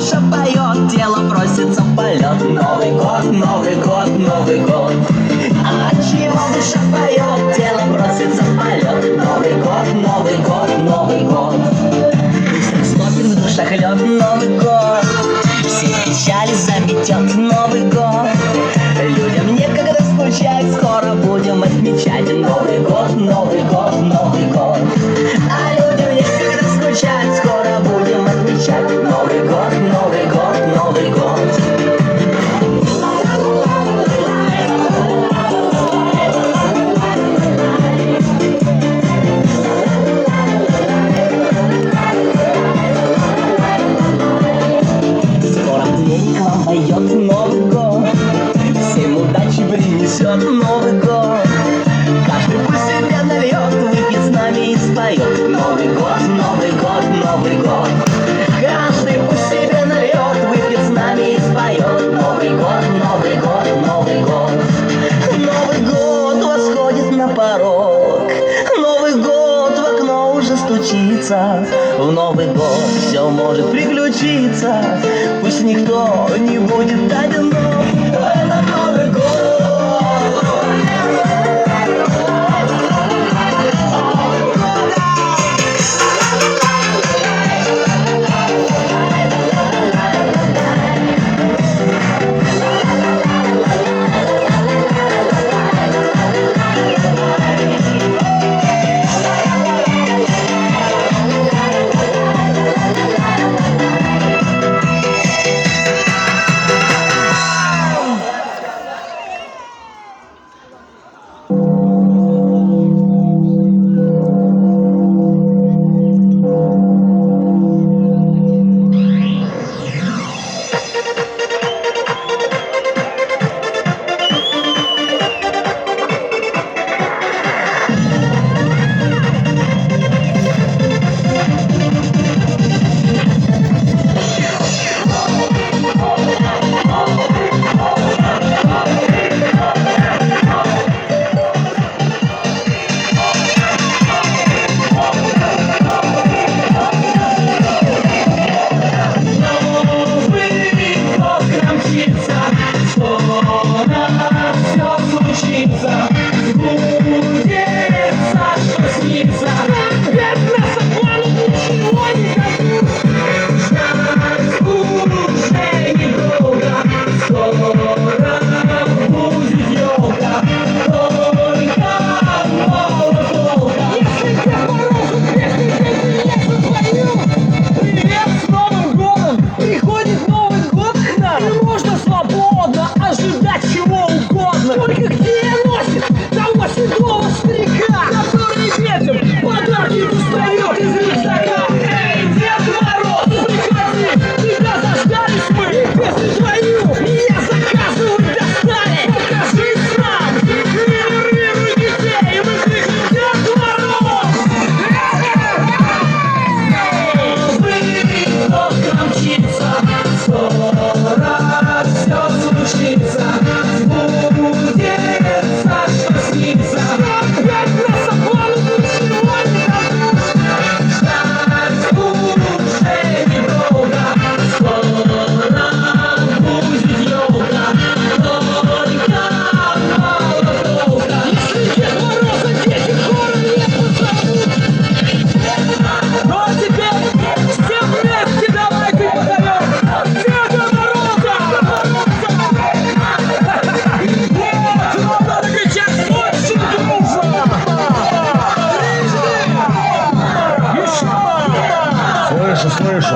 душа поет, тело просится в полет. Новый год, Новый год, Новый год. А чего душа поет, тело просится в полет. Новый год, Новый год, Новый год. Пусть растопит в душах лед. Новый год, все печали заметет. Новый год, людям некогда скучать, скоро будем отмечать. Новый год, Новый год, Новый год. А людям некогда скучать, скоро будем отмечать. Новый год, Новый год, Новый год. Скоро птенник вам поет. Новый год, всем удачи принесет. Новый год, каждый пусть себе нальет, выпьет с нами и споет. Новый год, Новый год, Новый год. Каждый пусть себе нальет, выпьет с нами и споет. Новый год, Новый год, Новый год. Новый год восходит на порог. Новый год в окно уже стучится. В Новый год все может приключиться. Пусть никто не будет одинок. Это Новый год. Слышу.